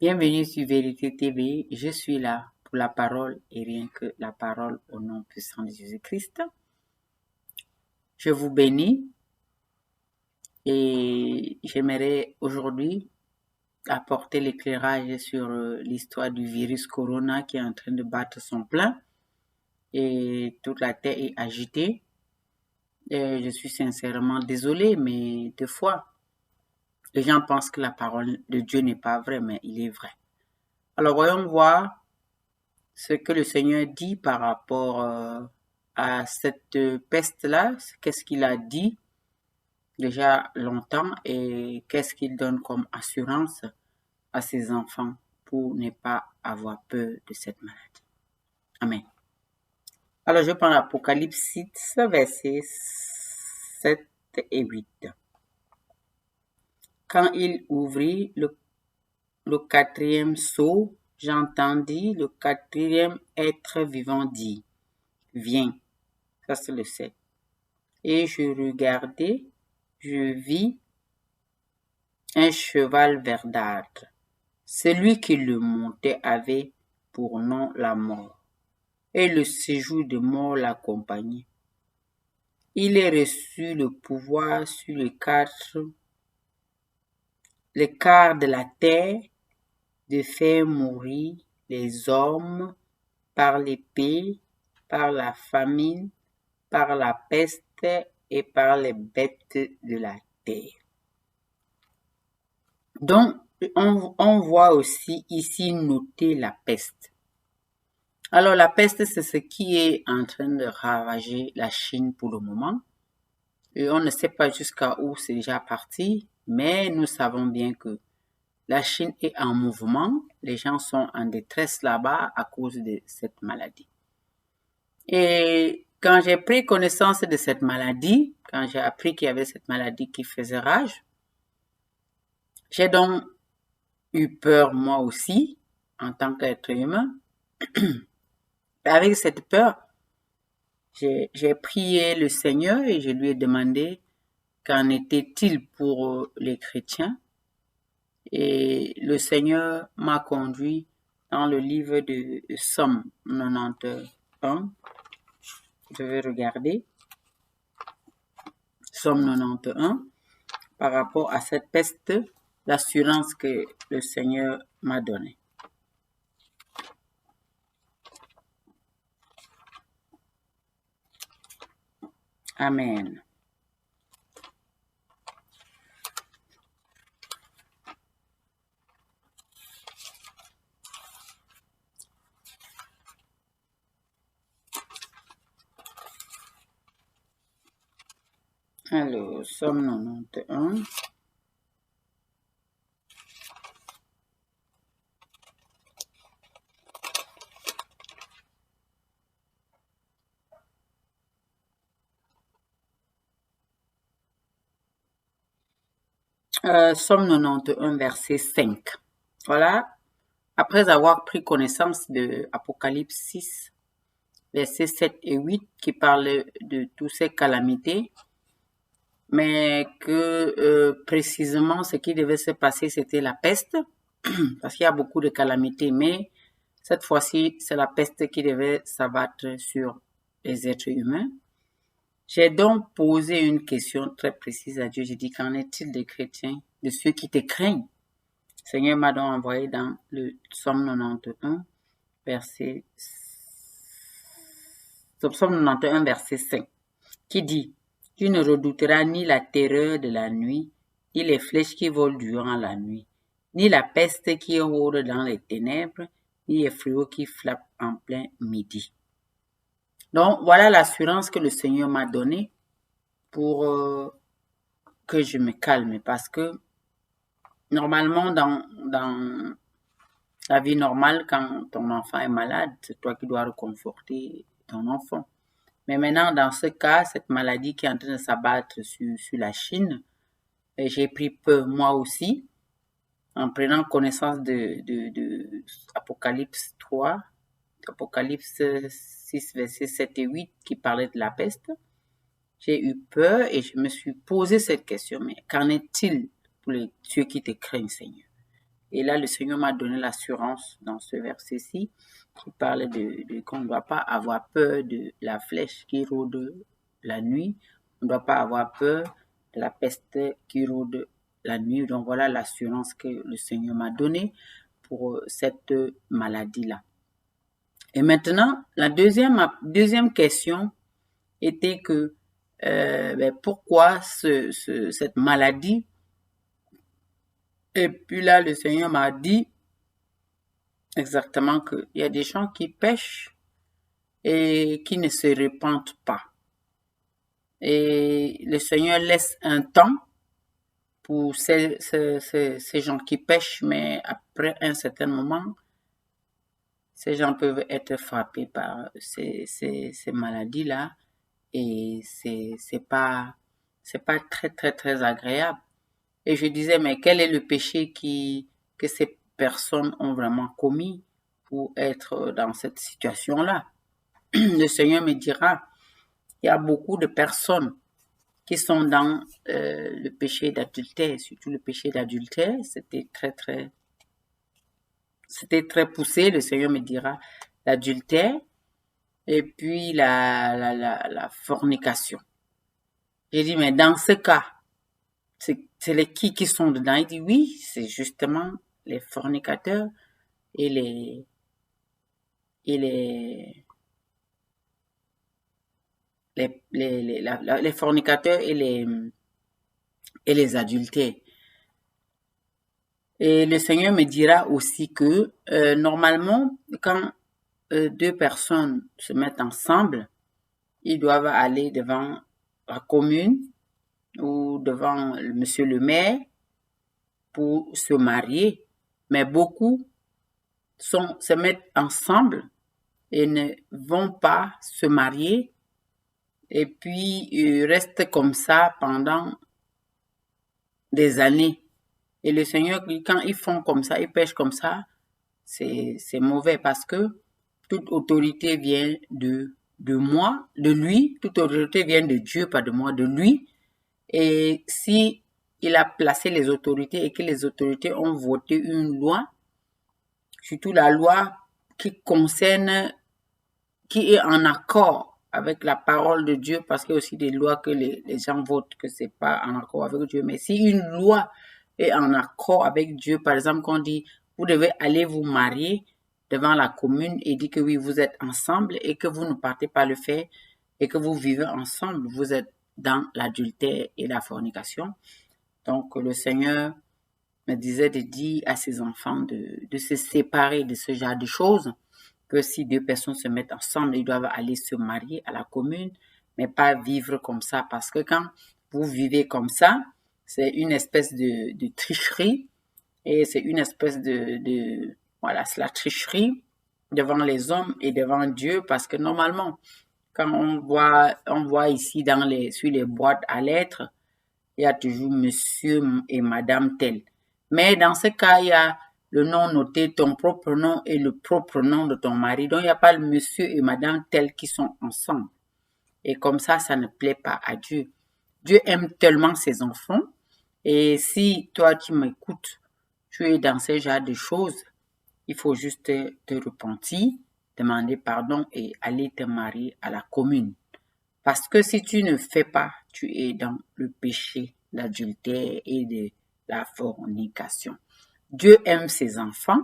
Bienvenue sur Vérité TV. Je suis là pour la parole et rien que la parole au nom puissant de Jésus-Christ. Je vous bénis et j'aimerais aujourd'hui apporter l'éclairage sur l'histoire du virus Corona qui est en train de battre son plein et toute la terre est agitée. Et je suis sincèrement désolée, mais des fois, les gens pensent que la parole de Dieu n'est pas vraie, mais il est vrai. Alors voyons voir ce que le Seigneur dit par rapport à cette peste-là, qu'est-ce qu'il a dit déjà longtemps et qu'est-ce qu'il donne comme assurance à ses enfants pour ne pas avoir peur de cette maladie. Amen. Alors je prends l'Apocalypse 6, versets 7 et 8. Quand il ouvrit le quatrième sceau, j'entendis le quatrième être vivant dire, viens. Ça, c'est le 7. Et je regardai, je vis un cheval verdâtre. Celui qui le montait avait pour nom la mort, et le séjour de mort l'accompagnait. Il a reçu le pouvoir sur les quarts de la terre de faire mourir les hommes par l'épée, par la famine, par la peste et par les bêtes de la terre. Donc, on voit aussi ici noter la peste. Alors, la peste, c'est ce qui est en train de ravager la Chine pour le moment. Et on ne sait pas jusqu'à où c'est déjà parti, mais nous savons bien que la Chine est en mouvement. Les gens sont en détresse là-bas à cause de cette maladie. Et quand j'ai pris connaissance de cette maladie, quand j'ai appris qu'il y avait cette maladie qui faisait rage, j'ai donc eu peur moi aussi, en tant qu'être humain. Avec cette peur, j'ai prié le Seigneur et je lui ai demandé qu'en était-il pour les chrétiens. Et le Seigneur m'a conduit dans le livre de Somme 91. Je vais regarder. Somme 91. Par rapport à cette peste, l'assurance que le Seigneur m'a donnée. Amen. Alors, Somme 91. Somme 91, verset 5. Voilà. Après avoir pris connaissance de Apocalypse 6, versets 7 et 8, qui parle de toutes ces calamités, mais que précisément ce qui devait se passer, c'était la peste, parce qu'il y a beaucoup de calamités, mais cette fois-ci, c'est la peste qui devait s'abattre sur les êtres humains. J'ai donc posé une question très précise à Dieu. J'ai dit, qu'en est-il des chrétiens, de ceux qui te craignent? Le Seigneur m'a donc envoyé dans le Psaume 91, verset 5, qui dit, tu ne redouteras ni la terreur de la nuit, ni les flèches qui volent durant la nuit, ni la peste qui rôde dans les ténèbres, ni les fléaux qui frappent en plein midi. Donc, voilà l'assurance que le Seigneur m'a donnée pour que je me calme, parce que normalement, dans la vie normale, quand ton enfant est malade, c'est toi qui dois réconforter ton enfant. Mais maintenant, dans ce cas, cette maladie qui est en train de s'abattre sur la Chine, j'ai pris peur moi aussi, en prenant connaissance de Apocalypse 3, Apocalypse 6, versets 7 et 8, qui parlait de la peste. J'ai eu peur et je me suis posé cette question, mais qu'en est-il pour ceux qui te craignent, Seigneur? Et là, le Seigneur m'a donné l'assurance dans ce verset-ci qui parle de qu'on ne doit pas avoir peur de la flèche qui rôde la nuit. On ne doit pas avoir peur de la peste qui rôde la nuit. Donc voilà l'assurance que le Seigneur m'a donnée pour cette maladie-là. Et maintenant, la deuxième question était que pourquoi cette maladie? Et puis là, le Seigneur m'a dit exactement qu'il y a des gens qui pêchent et qui ne se repentent pas. Et le Seigneur laisse un temps pour ces gens qui pêchent, mais après un certain moment, ces gens peuvent être frappés par ces maladies-là et c'est pas très très très agréable. Et je disais, mais quel est le péché que ces personnes ont vraiment commis pour être dans cette situation-là? Le Seigneur me dira, il y a beaucoup de personnes qui sont dans le péché d'adultère, surtout le péché d'adultère, c'était très poussé, le Seigneur me dira, l'adultère et puis la fornication. J'ai dit, mais dans ce cas, c'est les qui sont dedans? Il dit, oui, c'est justement les fornicateurs et les fornicateurs et les adultères. Et le Seigneur me dira aussi que normalement, quand deux personnes se mettent ensemble, ils doivent aller devant la commune ou devant monsieur le maire pour se marier. Mais beaucoup se mettent ensemble et ne vont pas se marier et puis restent comme ça pendant des années. Et le Seigneur, quand ils font comme ça, ils pêchent comme ça, c'est mauvais parce que toute autorité vient de moi, de lui. Toute autorité vient de Dieu, pas de moi, de lui. Et si il a placé les autorités et que les autorités ont voté une loi, surtout la loi qui concerne, qui est en accord avec la parole de Dieu, parce qu'il y a aussi des lois que les gens votent que c'est pas en accord avec Dieu. Mais si une loi est en accord avec Dieu, par exemple, qu'on dit, vous devez aller vous marier devant la commune et dit que oui, vous êtes ensemble et que vous ne partez pas le faire et que vous vivez ensemble, vous êtes dans l'adultère et la fornication. Donc, le Seigneur me disait de dire à ses enfants de se séparer de ce genre de choses, que si deux personnes se mettent ensemble, ils doivent aller se marier à la commune, mais pas vivre comme ça, parce que quand vous vivez comme ça, c'est une espèce de tricherie, et c'est une espèce voilà, c'est la tricherie devant les hommes et devant Dieu, parce que normalement, quand on voit ici sur les boîtes à lettres, il y a toujours monsieur et madame tel. Mais dans ce cas, il y a le nom noté, ton propre nom et le propre nom de ton mari. Donc, il n'y a pas le monsieur et madame tel qui sont ensemble. Et comme ça ne plaît pas à Dieu. Dieu aime tellement ses enfants. Et si toi, tu m'écoutes, tu es dans ce genre de choses, il faut juste te repentir, demander pardon et aller te marier à la commune. Parce que si tu ne fais pas, tu es dans le péché d'adultère et de la fornication. Dieu aime ses enfants,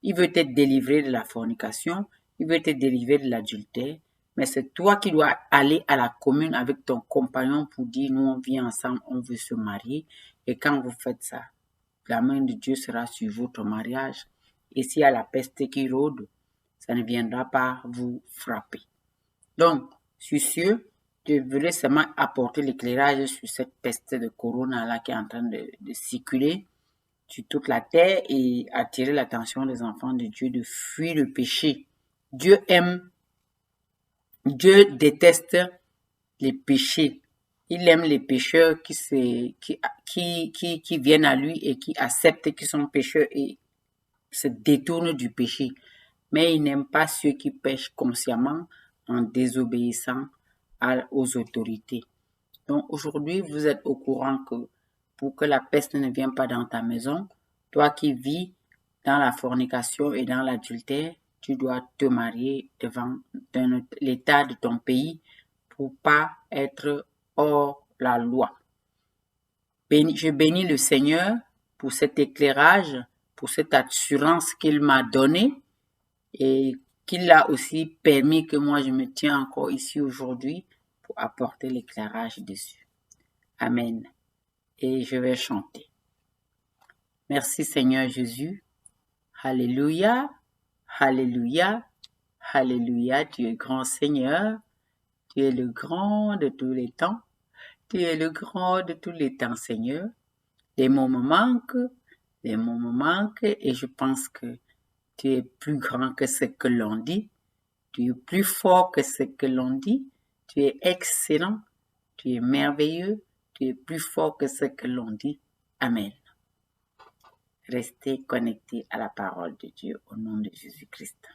il veut te délivrer de la fornication, il veut te délivrer de l'adultère, mais c'est toi qui dois aller à la commune avec ton compagnon pour dire, nous on vient ensemble, on veut se marier, et quand vous faites ça, la main de Dieu sera sur votre mariage, et s'il y a la peste qui rôde, ça ne viendra pas vous frapper. Donc, sur ce, je voulais seulement apporter l'éclairage sur cette peste de corona-là qui est en train de circuler sur toute la terre et attirer l'attention des enfants de Dieu de fuir le péché. Dieu déteste les péchés. Il aime les pécheurs qui viennent à lui et qui acceptent qu'ils sont pécheurs et se détournent du péché. Mais il n'aime pas ceux qui pêchent consciemment en désobéissant aux autorités. Donc aujourd'hui, vous êtes au courant que pour que la peste ne vienne pas dans ta maison, toi qui vis dans la fornication et dans l'adultère, tu dois te marier devant l'état de ton pays pour pas être hors la loi. Je bénis le Seigneur pour cet éclairage, pour cette assurance qu'il m'a donnée et qu'il a aussi permis que moi je me tiens encore ici aujourd'hui pour apporter l'éclairage dessus. Amen. Et je vais chanter. Merci Seigneur Jésus. Alléluia, alléluia, alléluia. Tu es grand Seigneur. Tu es le grand de tous les temps. Tu es le grand de tous les temps, Seigneur. Les mots me manquent et je pense que tu es plus grand que ce que l'on dit. Tu es plus fort que ce que l'on dit. Tu es excellent. Tu es merveilleux. Tu es plus fort que ce que l'on dit. Amen. Restez connectés à la parole de Dieu au nom de Jésus-Christ.